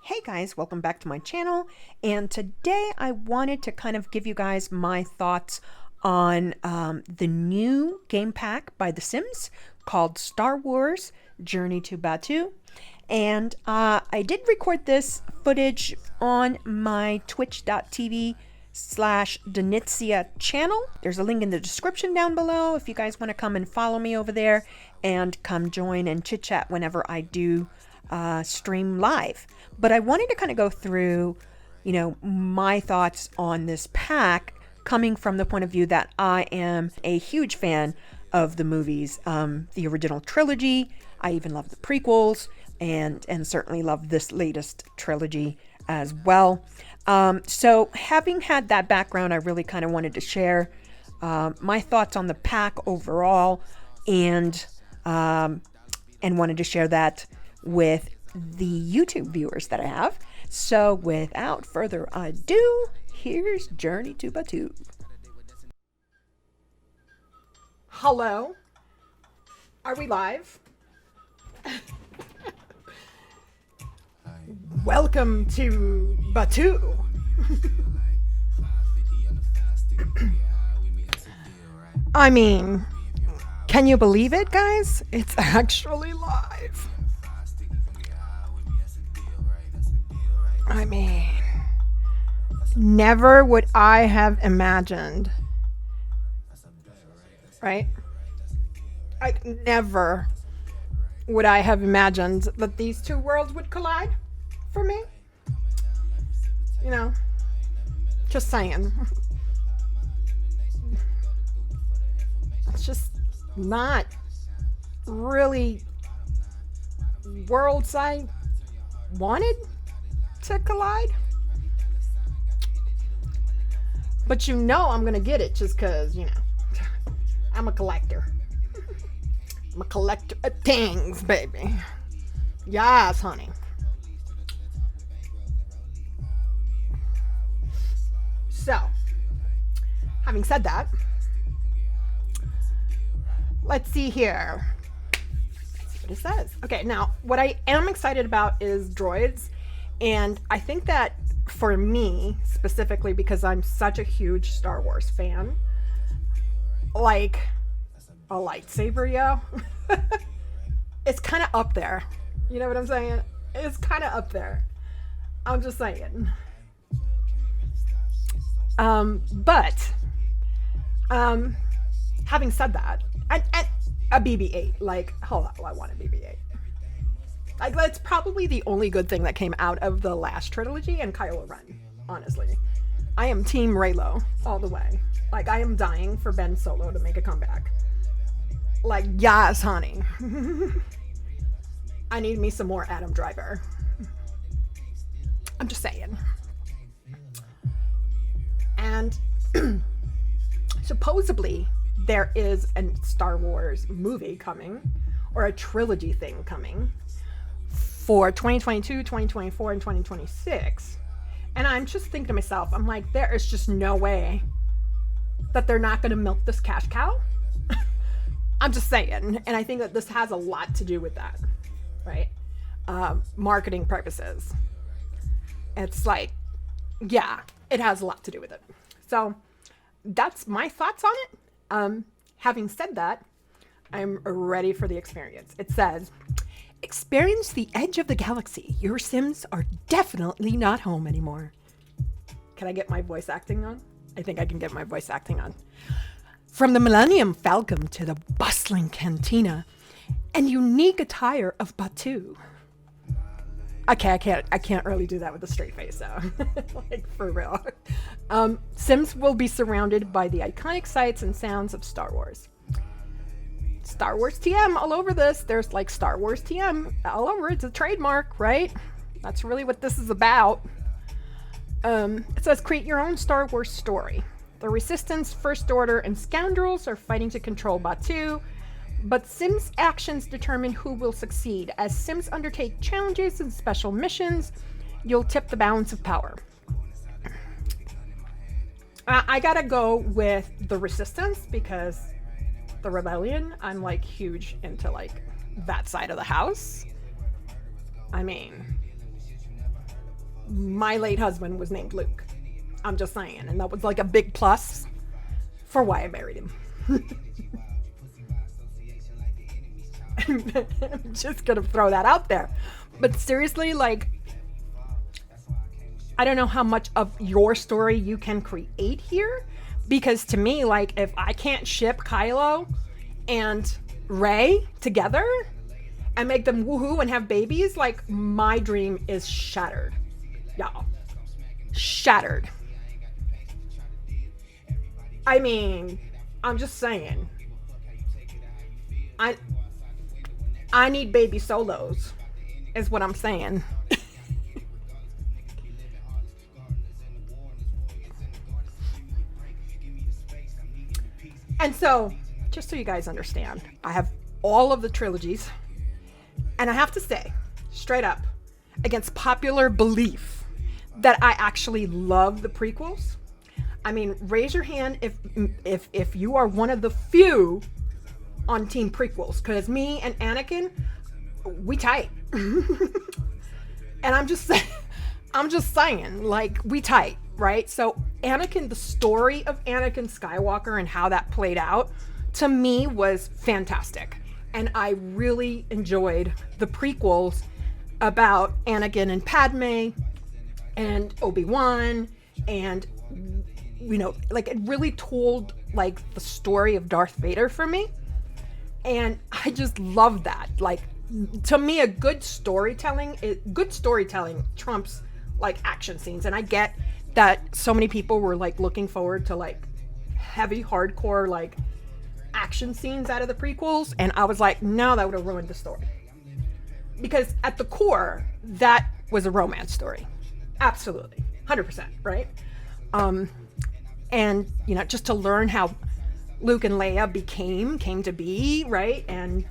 Hey guys, welcome back to my channel, and today I wanted to kind of give you guys my thoughts on the new game pack by The Sims called Star Wars Journey to Batuu. And I did record this footage on my twitch.tv/Danitsia channel. There's a link in the description down below if you guys want to come and follow me over there and come join and chit chat whenever I do stream live. But I wanted to kind of go through, my thoughts on this pack coming from the point of view that I am a huge fan of the movies, the original trilogy. I even love the prequels and certainly love this latest trilogy as well. So having had that background, I really kind of wanted to share my thoughts on the pack overall and wanted to share that with the YouTube viewers that I have. So without further ado, here's Journey to Batuu. Hello? Are we live? Welcome to Batuu. I mean, can you believe it, guys? It's actually live. I mean, never would I have imagined, right? Never would I have imagined that these two worlds would collide for me. Just saying. It's just not really worlds I wanted to collide. But I'm gonna get it just because, I'm a collector. I'm a collector of things, baby. Yes, honey. So, having said that, let's see here. Let's see what it says. Okay, now, what I am excited about is droids. And I think that for me, specifically, because I'm such a huge Star Wars fan, like a lightsaber, it's kind of up there. You know what I'm saying? It's kind of up there. I'm just saying. But having said that, and a BB-8, like, hold on, I want a BB-8. Like, that's probably the only good thing that came out of the last trilogy, and Kylo Ren, honestly. I am Team Reylo all the way. Like, I am dying for Ben Solo to make a comeback. Like, yes, honey. I need me some more Adam Driver. I'm just saying. And supposedly there is a Star Wars movie coming, or a trilogy thing coming, for 2022, 2024, and 2026. And I'm just thinking to myself, I'm like, there is just no way that they're not going to milk this cash cow. I'm just saying. And I think that this has a lot to do with that, right? Marketing purposes. It's like, yeah, it has a lot to do with it. So that's my thoughts on it. Having said that, I'm ready for the experience. It says, experience the edge of the galaxy. Your Sims are definitely not home anymore. Can I get my voice acting on? I think I can get my voice acting on. From the Millennium Falcon to the bustling cantina and unique attire of Batuu. Okay, I can't really do that with a straight face, so like, for real. Sims will be surrounded by the iconic sights and sounds of Star Wars. Star Wars TM all over this. There's like Star Wars TM all over. It's a trademark, right? That's really what this is about. It says, create your own Star Wars story. The Resistance, First Order, and Scoundrels are fighting to control Batuu, but Sims' actions determine who will succeed. As Sims undertake challenges and special missions, you'll tip the balance of power. I gotta go with the Resistance because the Rebellion, I'm like huge into like that side of the house. I mean, my late husband was named Luke. I'm just saying. And that was like a big plus for why I married him. I'm just gonna throw that out there. But seriously, like, I don't know how much of your story you can create here, because to me, like, if I can't ship Kylo and Rey together and make them woohoo and have babies, like, my dream is shattered, y'all. Shattered. I mean, I'm just saying, I need baby solos, is what I'm saying. And so, just so you guys understand, I have all of the trilogies, and I have to say, straight up, against popular belief, that I actually love the prequels. I mean, raise your hand if you are one of the few on team prequels, because me and Anakin, we tight. And I'm just saying, like, we tight, right? So Anakin, the story of Anakin Skywalker and how that played out, to me, was fantastic. And I really enjoyed the prequels about Anakin and Padme and Obi-Wan, and, you know, like, it really told, like, the story of Darth Vader for me. And I just love that. Like, to me, good storytelling trumps, like, action scenes. And I get that so many people were, like, looking forward to, like, heavy, hardcore, like, action scenes out of the prequels. And I was like, no, that would have ruined the story. Because at the core, that was a romance story. Absolutely. 100%, right? And, you know, just to learn how Luke and Leia came to be, right? And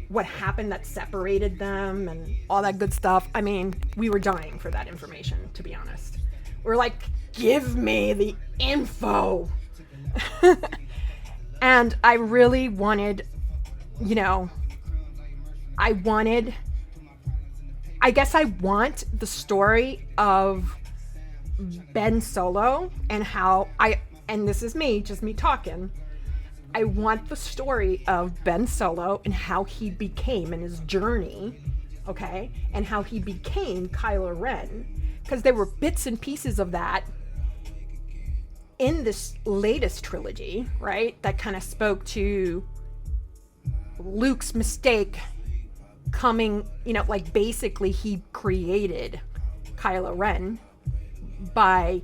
what happened that separated them and all that good stuff. I mean, we were dying for that information, to be honest. We're like, give me the info. And I really wanted, you know, I guess I want the story of Ben Solo and how and this is me, just me talking, I want the story of Ben Solo and how he became, and his journey, okay, and how he became Kylo Ren, because there were bits and pieces of that in this latest trilogy, right, that kind of spoke to Luke's mistake coming, you know, like, basically he created Kylo Ren by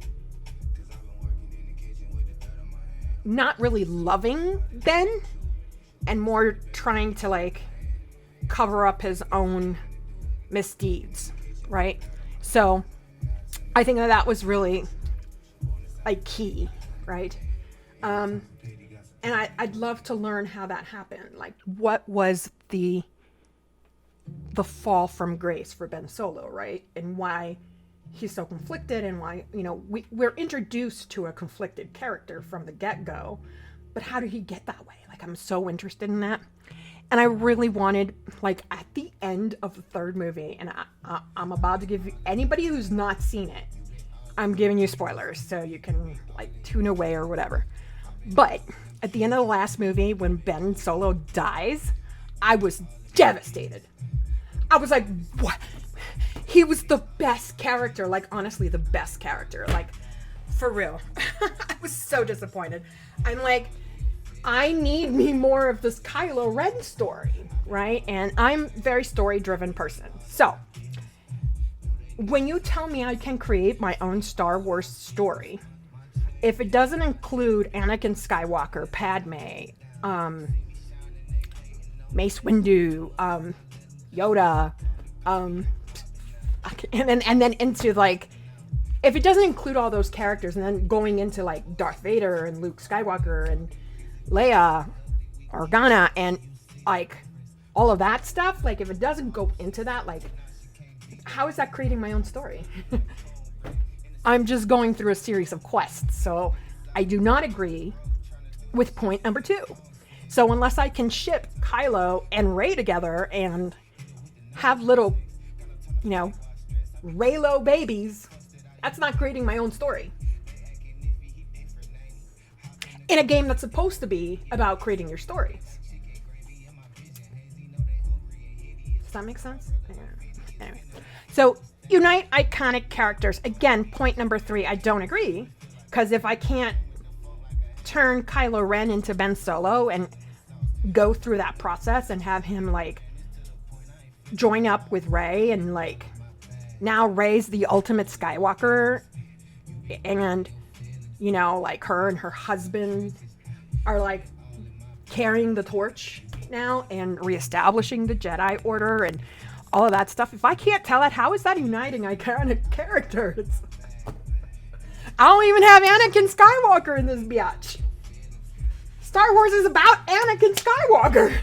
not really loving Ben and more trying to, like, cover up his own misdeeds, right? So I think that was really, like, key, right? And I'd love to learn how that happened. Like, what was the fall from grace for Ben Solo, right? And why he's so conflicted, and why, you know, we're introduced to a conflicted character from the get-go, but how did he get that way? Like, I'm so interested in that. And I really wanted, like, at the end of the third movie, and I'm about to give you, anybody who's not seen it, I'm giving you spoilers, so you can, like, tune away or whatever. But at the end of the last movie, when Ben Solo dies, I was devastated. I was like, what? He was the best character, like, honestly, the best character, like, for real. I was so disappointed. I'm like, I need me more of this Kylo Ren story, right? And I'm a very story-driven person. So, when you tell me I can create my own Star Wars story, if it doesn't include Anakin Skywalker, Padme, Mace Windu, Yoda, and then into, like, if it doesn't include all those characters, and then going into, like, Darth Vader and Luke Skywalker and Leia, Organa, and, like, all of that stuff, like, if it doesn't go into that, like, how is that creating my own story? I'm just going through a series of quests, so I do not agree with point number 2. So unless I can ship Kylo and Rey together and have little, you know, Raylo babies. That's not creating my own story. In a game that's supposed to be about creating your stories. Does that make sense? Anyway. So, unite iconic characters. Again, point number 3, I don't agree. Because if I can't turn Kylo Ren into Ben Solo and go through that process and have him, like, join up with Rey and, like, now Rey's the ultimate Skywalker and, you know, like, her and her husband are, like, carrying the torch now and reestablishing the Jedi Order and all of that stuff. If I can't tell it, how is that uniting iconic characters? I don't even have Anakin Skywalker in this biatch. Star Wars is about Anakin Skywalker.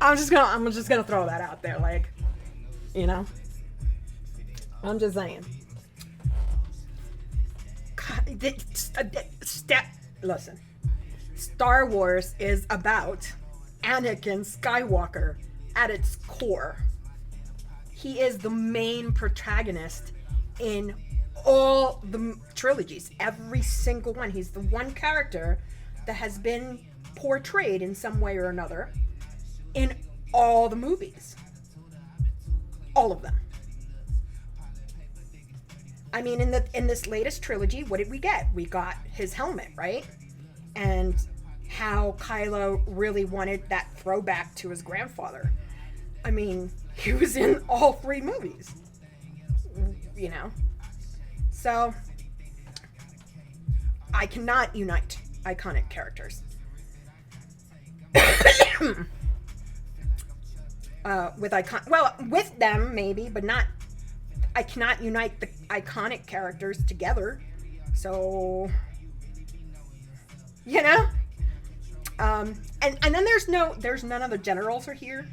I'm just gonna throw that out there, like, you know. I'm just saying. Listen. Star Wars is about Anakin Skywalker at its core. He is the main protagonist in all the trilogies, every single one. He's the one character that has been portrayed in some way or another in all the movies. All of them. I mean, in this latest trilogy, what did we get? We got his helmet, right? And how Kylo really wanted that throwback to his grandfather. I mean, he was in all 3 movies. You know? So, I cannot unite iconic characters. With them, maybe, but not... I cannot unite the iconic characters together. So... You know? And then there's none of the generals are here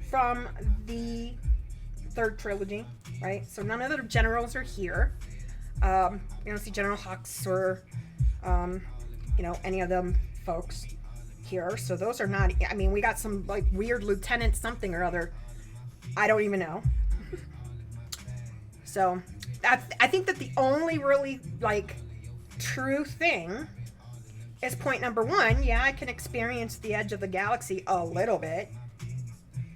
from the 3rd trilogy, right? So none of the generals are here. You don't see General Hux or, you know, any of them folks here. So those are not, I mean, we got some, like, weird lieutenant something or other. I don't even know. So, I think that the only really, like, true thing is point number 1. Yeah, I can experience the edge of the galaxy a little bit.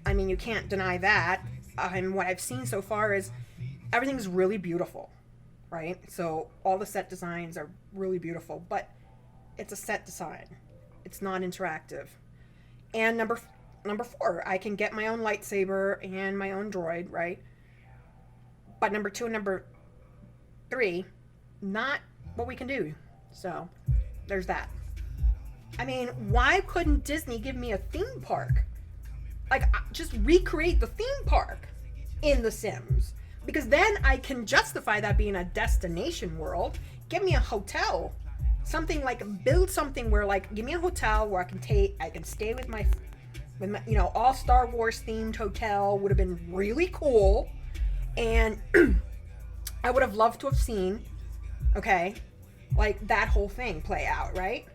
I mean, you can't deny that. And what I've seen so far is everything's really beautiful, right? So all the set designs are really beautiful, but it's a set design. It's not interactive. And number 4, I can get my own lightsaber and my own droid, right? But number 2 and number 3, not what we can do. So there's that. I mean, why couldn't Disney give me a theme park? Like, just recreate the theme park in The Sims. Because then I can justify that being a destination world. Give me a hotel. Something like, build something where, like, give me a hotel where I can stay with my, you know, all Star Wars themed hotel would have been really cool. And I would have loved to have seen, okay, like, that whole thing play out, right?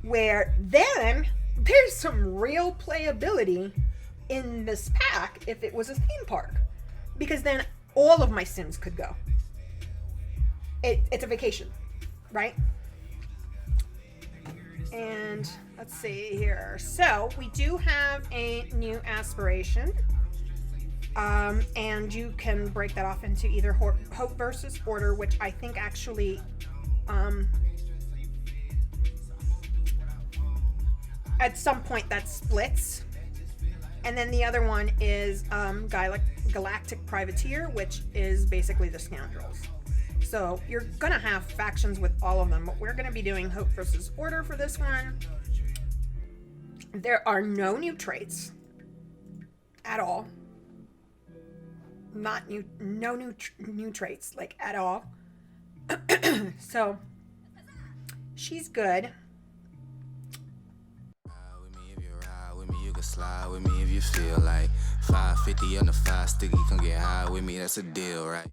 Where then there's some real playability in this pack if it was a theme park. Because then all of my Sims could go. It's a vacation, right? And let's see here. So we do have a new aspiration. And you can break that off into either Hope versus Order, which I think actually at some point that splits. And then the other one is Galactic Privateer, which is basically the Scoundrels. So you're going to have factions with all of them, but we're going to be doing Hope versus Order for this one. There are no new traits at all. No new traits, like, at all. So she's good. You can slide with me if you feel like 550 on the 5 sticky, come get high with me, that's a deal, right?